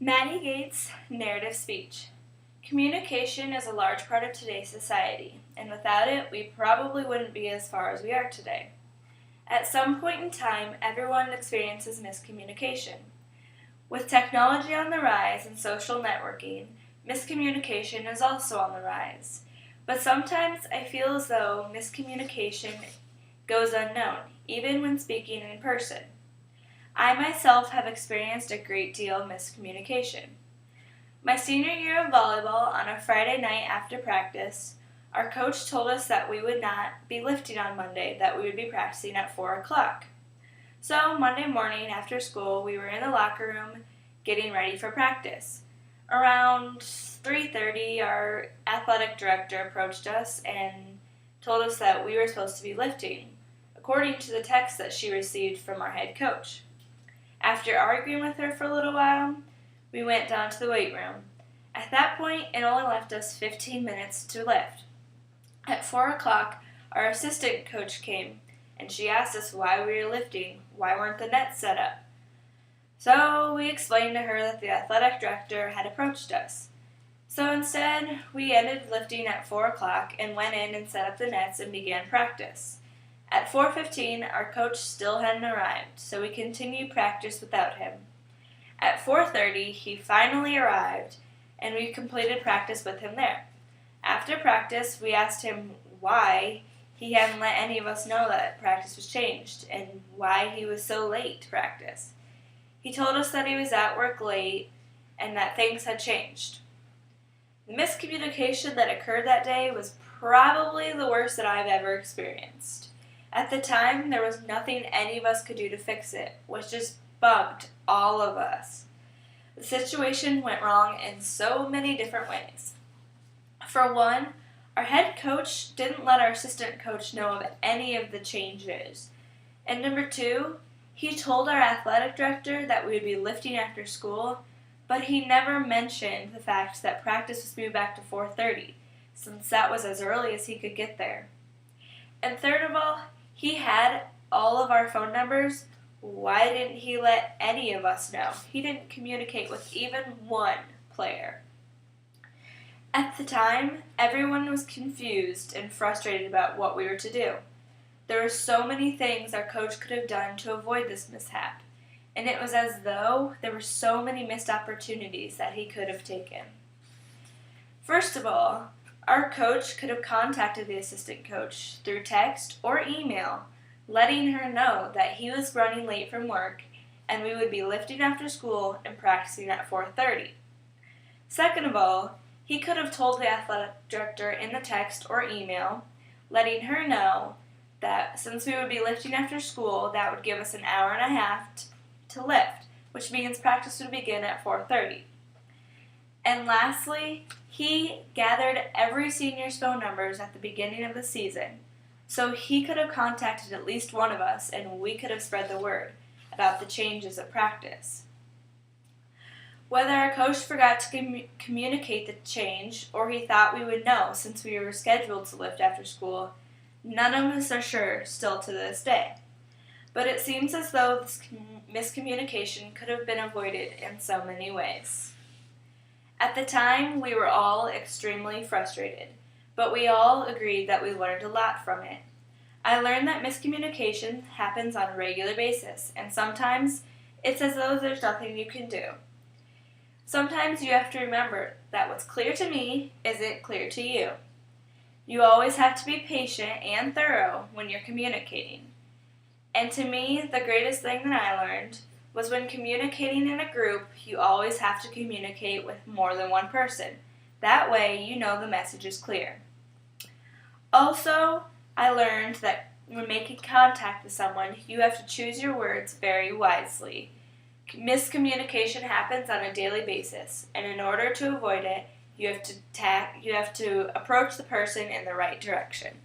Maddie Gates' narrative speech. Communication is a large part of today's society, and without it, we probably wouldn't be as far as we are today. At some point in time, everyone experiences miscommunication. With technology on the rise and social networking, miscommunication is also on the rise. But sometimes I feel as though miscommunication goes unknown, even when speaking in person. I myself have experienced a great deal of miscommunication. My senior year of volleyball, on a Friday night after practice, our coach told us that we would not be lifting on Monday, that we would be practicing at 4 o'clock. So Monday morning after school, we were in the locker room getting ready for practice. Around 3:30, our athletic director approached us and told us that we were supposed to be lifting, according to the text that she received from our head coach. After arguing with her for a little while, we went down to the weight room. At that point, it only left us 15 minutes to lift. At 4 o'clock, our assistant coach came, and she asked us why we were lifting, why weren't the nets set up. So we explained to her that the athletic director had approached us. So instead, we ended lifting at 4 o'clock and went in and set up the nets and began practice. At 4:15, our coach still hadn't arrived, so we continued practice without him. At 4:30, he finally arrived, and we completed practice with him there. After practice, we asked him why he hadn't let any of us know that practice was changed, and why he was so late to practice. He told us that he was at work late, and that things had changed. The miscommunication that occurred that day was probably the worst that I've ever experienced. At the time, there was nothing any of us could do to fix it, which just bugged all of us. The situation went wrong in so many different ways. For one, our head coach didn't let our assistant coach know of any of the changes. And number two, he told our athletic director that we would be lifting after school, but he never mentioned the fact that practice was moved back to 4:30, since that was as early as he could get there. And third of all, he had all of our phone numbers. Why didn't he let any of us know? He didn't communicate with even one player. At the time, everyone was confused and frustrated about what we were to do. There were so many things our coach could have done to avoid this mishap, and it was as though there were so many missed opportunities that he could have taken. First of all, our coach could have contacted the assistant coach through text or email, letting her know that he was running late from work and we would be lifting after school and practicing at 4:30. Second of all, he could have told the athletic director in the text or email, letting her know that since we would be lifting after school, that would give us an hour and a half to lift, which means practice would begin at 4:30. And lastly, he gathered every senior's phone numbers at the beginning of the season, so he could have contacted at least one of us and we could have spread the word about the changes at practice. Whether our coach forgot to communicate the change or he thought we would know since we were scheduled to lift after school, none of us are sure still to this day. But it seems as though this miscommunication could have been avoided in so many ways. At the time, we were all extremely frustrated, but we all agreed that we learned a lot from it. I learned that miscommunication happens on a regular basis, and sometimes it's as though there's nothing you can do. Sometimes you have to remember that what's clear to me isn't clear to you. You always have to be patient and thorough when you're communicating. And to me, the greatest thing that I learned was when communicating in a group, you always have to communicate with more than one person. That way, you know the message is clear. Also, I learned that when making contact with someone, you have to choose your words very wisely. Miscommunication happens on a daily basis, and in order to avoid it, you have to approach the person in the right direction.